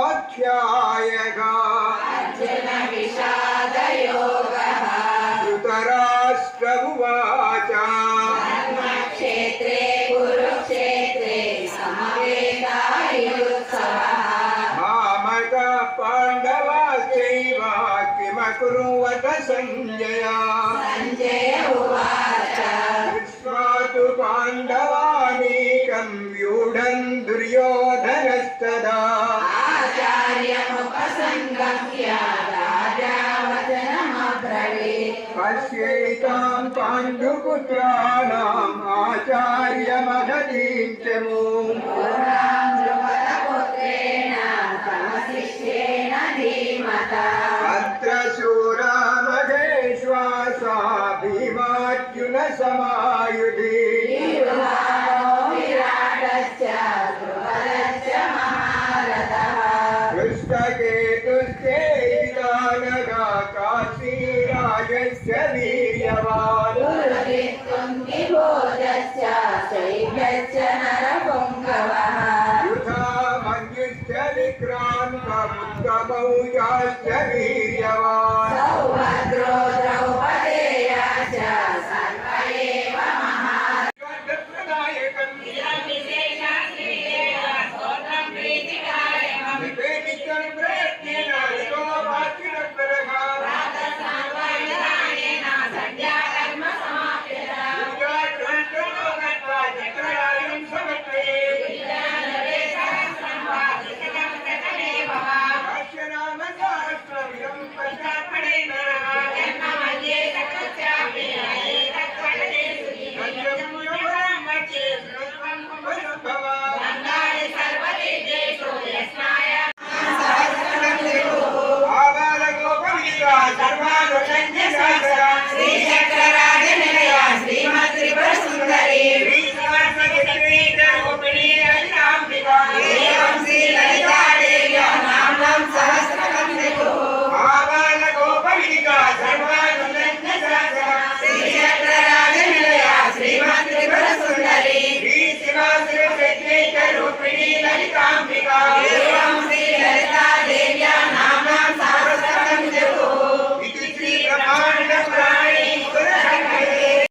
प्रथमोऽध्यायः धृतराष्ट्र उवाच धर्मक्षेत्रे कुरुक्षेत्रे समवेतायुत्सवः मामकः पाण्डवाश्चैव किमकुर्वत सञ्जय उवाच दृष्ट्वा तु पाण्डवानीकं व्यूढं दुर्योधनस्तदा आचार्यमुपसङ्गम्य राजा वचनमब्रवीत् पश्यैतां पाण्डुपुत्राणाम् आचार्यमहतीं च मूम् द्रुपदपुत्रेण समशिष्येण धीमता अत्र शूरा महेश्वासा भीमार्जुन समायुधि विराटश्च द्रुपदश्च महारथः हृष्टकेतुश्चैतानघा काशीराजस्य वीर्यवान् कुन्तिभोजश्च शैब्यश्च नरपुङ्गवः युधा मन्युश्च विक्रान्तमुत्तमौजाश्च वीर्यवान्